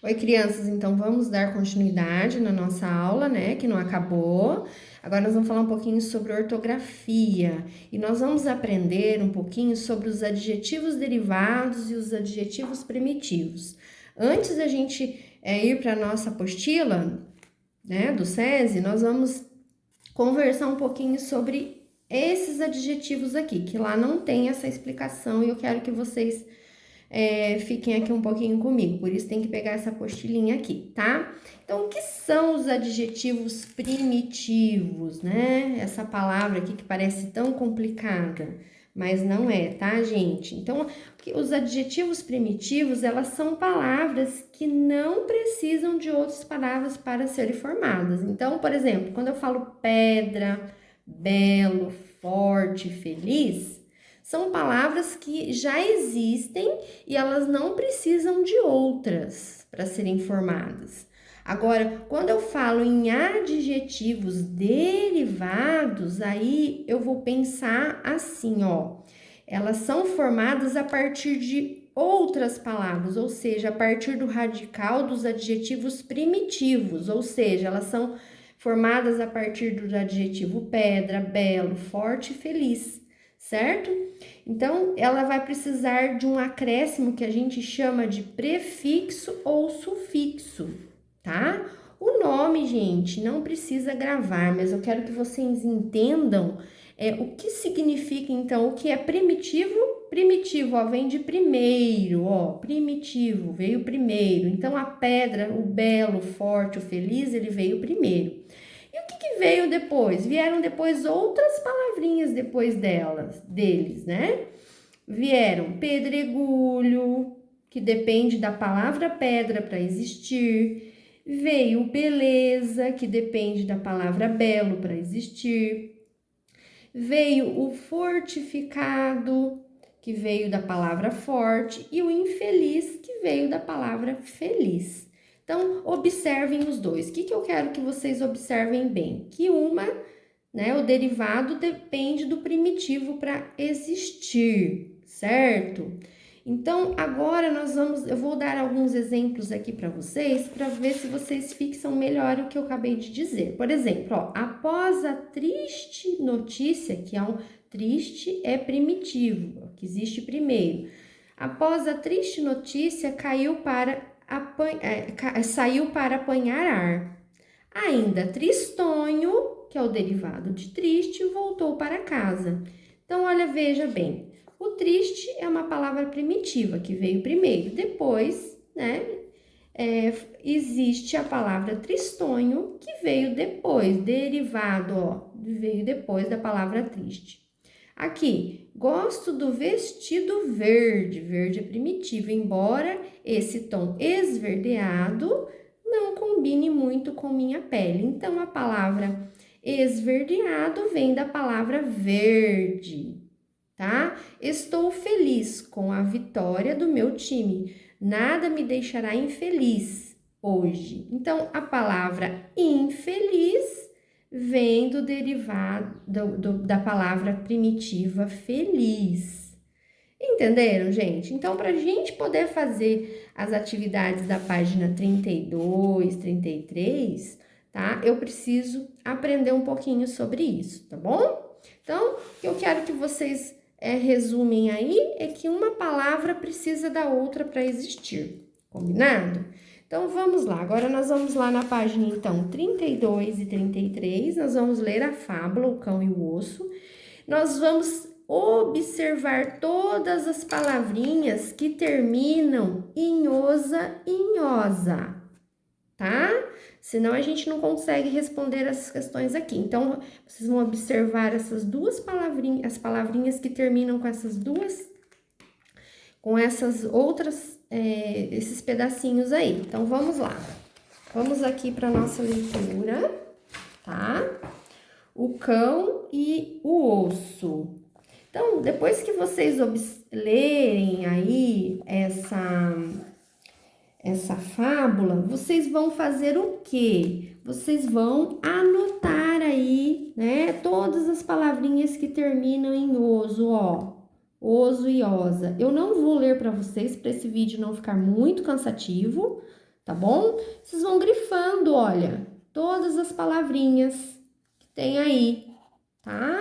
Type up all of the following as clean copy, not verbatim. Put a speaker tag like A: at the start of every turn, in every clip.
A: Oi, crianças, então vamos dar continuidade na nossa aula, né, que não acabou. Agora nós vamos falar um pouquinho sobre ortografia e nós vamos aprender um pouquinho sobre os adjetivos derivados e os adjetivos primitivos. Antes da gente ir para a nossa apostila, né, do SESI, nós vamos conversar um pouquinho sobre esses adjetivos aqui, que lá não tem essa explicação e eu quero que vocês fiquem aqui um pouquinho comigo, por isso tem que pegar essa apostilinha aqui, tá? Então, o que são os adjetivos primitivos, né? Essa palavra aqui que parece tão complicada, mas não é, tá, gente? Então, os adjetivos primitivos, elas são palavras que não precisam de outras palavras para serem formadas. Então, por exemplo, quando eu falo pedra, belo, forte, feliz, são palavras que já existem e elas não precisam de outras para serem formadas. Agora, quando eu falo em adjetivos derivados, aí eu vou pensar assim, ó. Elas são formadas a partir de outras palavras, ou seja, a partir do radical dos adjetivos primitivos, ou seja, elas são formadas a partir do adjetivo pedra, belo, forte e feliz, certo? Então, ela vai precisar de um acréscimo que a gente chama de prefixo ou sufixo, tá? O nome, gente, não precisa gravar, mas eu quero que vocês entendam o que significa, então, o que é primitivo. Primitivo, ó, vem de primeiro, ó, primitivo, veio primeiro. Então, a pedra, o belo, o forte, o feliz, ele veio primeiro. E o que veio depois? Vieram depois outras palavrinhas depois deles, né? Vieram pedregulho, que depende da palavra pedra para existir. Veio beleza, que depende da palavra belo para existir. Veio o fortificado, que veio da palavra forte, e o infeliz, que veio da palavra feliz. Então, observem os dois. O que eu quero que vocês observem bem? Que o derivado depende do primitivo para existir, certo? Então, agora eu vou dar alguns exemplos aqui para vocês, para ver se vocês fixam melhor o que eu acabei de dizer. Por exemplo, ó, após a triste notícia, que é triste é primitivo, que existe primeiro. Após a triste notícia, saiu para apanhar ar. Ainda tristonho, que é o derivado de triste, voltou para casa. Então, olha, veja bem. O triste é uma palavra primitiva que veio primeiro. Depois, né, existe a palavra tristonho que veio depois, derivado, ó, veio depois da palavra triste. Aqui, gosto do vestido verde. Verde é primitivo, embora esse tom esverdeado não combine muito com minha pele. Então, a palavra esverdeado vem da palavra verde, tá? Estou feliz com a vitória do meu time. Nada me deixará infeliz hoje. Então, a palavra infeliz vem do derivado da palavra primitiva feliz. Entenderam, gente? Então, para a gente poder fazer as atividades da página 32, 33, tá? Eu preciso aprender um pouquinho sobre isso, tá bom? Então, o que eu quero que vocês resumem aí é que uma palavra precisa da outra para existir, combinado? Então, vamos lá. Agora, nós vamos lá na página, então, 32 e 33. Nós vamos ler a fábula, o cão e o osso. Nós vamos observar todas as palavrinhas que terminam em osa e em osa, tá? Senão a gente não consegue responder essas questões aqui. Então, vocês vão observar essas duas palavrinhas, as palavrinhas que terminam com essas duas, com essas outras, esses pedacinhos aí. Então, vamos lá. Vamos aqui para nossa leitura, tá? O cão e o osso. Então, depois que vocês lerem aí essa fábula, vocês vão fazer o quê? Vocês vão anotar aí, né, todas as palavrinhas que terminam em oso, ó. Oso e osa. Eu não vou ler para vocês, para esse vídeo não ficar muito cansativo, tá bom? Vocês vão grifando, olha, todas as palavrinhas que tem aí, tá?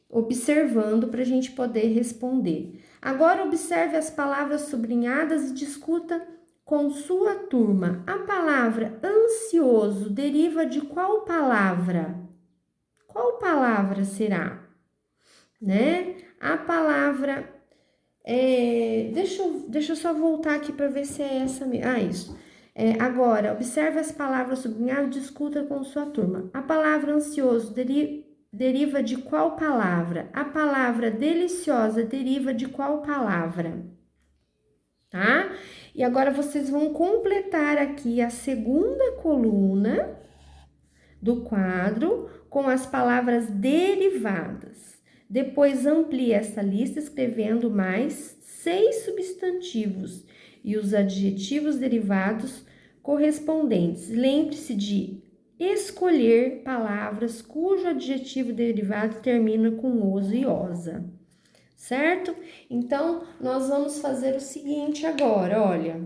A: Observando para a gente poder responder. Agora, observe as palavras sublinhadas e discuta com sua turma. A palavra ansioso deriva de qual palavra? Qual palavra será? Né? A palavra... deixa eu só voltar aqui para ver se é essa mesmo. Ah, isso. Agora, observe as palavras sublinhadas e discuta com sua turma. A palavra ansioso deriva de qual palavra? A palavra deliciosa deriva de qual palavra? Tá? E agora vocês vão completar aqui a segunda coluna do quadro com as palavras derivadas. Depois amplie essa lista escrevendo mais 6 substantivos e os adjetivos derivados correspondentes. Lembre-se de escolher palavras cujo adjetivo derivado termina com oso e osa, certo? Então, nós vamos fazer o seguinte agora, olha.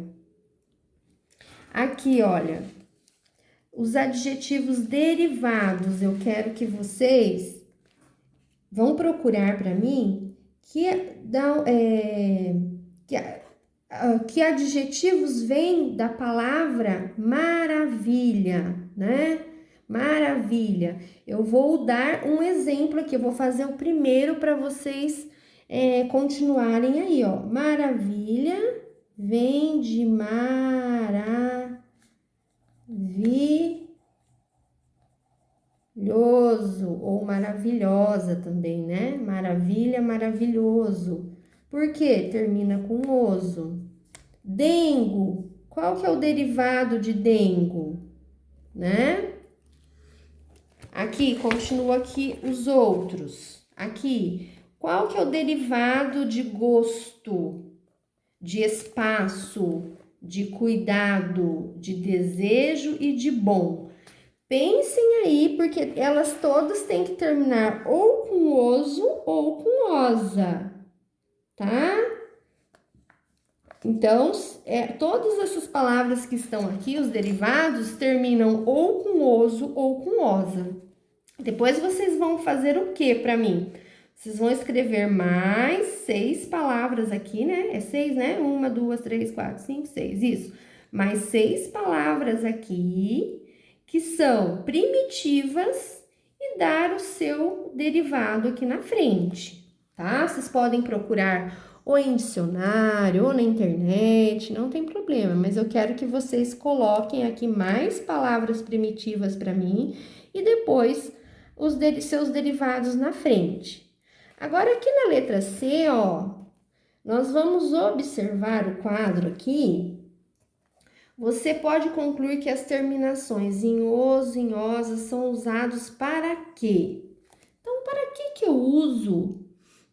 A: Aqui, olha, os adjetivos derivados, eu quero que vocês vão procurar para mim que adjetivos vêm da palavra maravilha, né? Maravilha. Eu vou dar um exemplo aqui, eu vou fazer o primeiro para vocês continuarem aí, ó. Maravilha vem de maravilhoso ou maravilhosa também, né? Maravilha, maravilhoso. Por quê? Termina com oso. Dengo. Qual que é o derivado de dengo? Né? Aqui, continua aqui os outros. Aqui, qual que é o derivado de gosto, de espaço, de cuidado, de desejo e de bom? Pensem aí, porque elas todas têm que terminar ou com oso ou com osa, tá? Então, todas essas palavras que estão aqui, os derivados, terminam ou com oso ou com osa. Depois vocês vão fazer o que para mim? Vocês vão escrever mais 6 palavras aqui, né? É 6, né? 1, 2, 3, 4, 5, 6, isso. Mais 6 palavras aqui que são primitivas e dar o seu derivado aqui na frente, tá? Vocês podem procurar ou em dicionário ou na internet, não tem problema, mas eu quero que vocês coloquem aqui mais palavras primitivas para mim e depois os seus derivados na frente. Agora, aqui na letra C, ó, nós vamos observar o quadro aqui. Você pode concluir que as terminações em oso, em osa são usados para quê? Então, para que eu uso,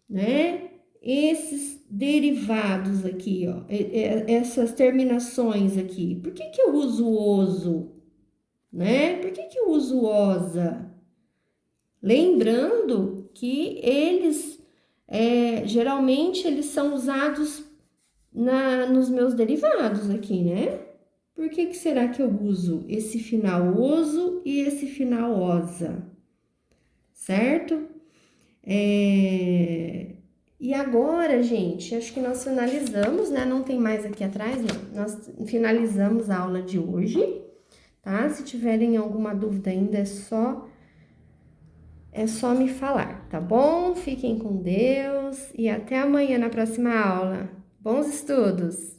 A: né, esses derivados aqui, ó, essas terminações aqui? Por que eu uso oso, né? Por que eu uso osa? Lembrando que eles, geralmente, eles são usados nos meus derivados aqui, né? Por que será que eu uso esse final oso e esse final osa? Certo? E agora, gente, acho que nós finalizamos, né? Não tem mais aqui atrás, não. Nós finalizamos a aula de hoje, tá? Se tiverem alguma dúvida ainda, é só me falar, tá bom? Fiquem com Deus e até amanhã na próxima aula. Bons estudos!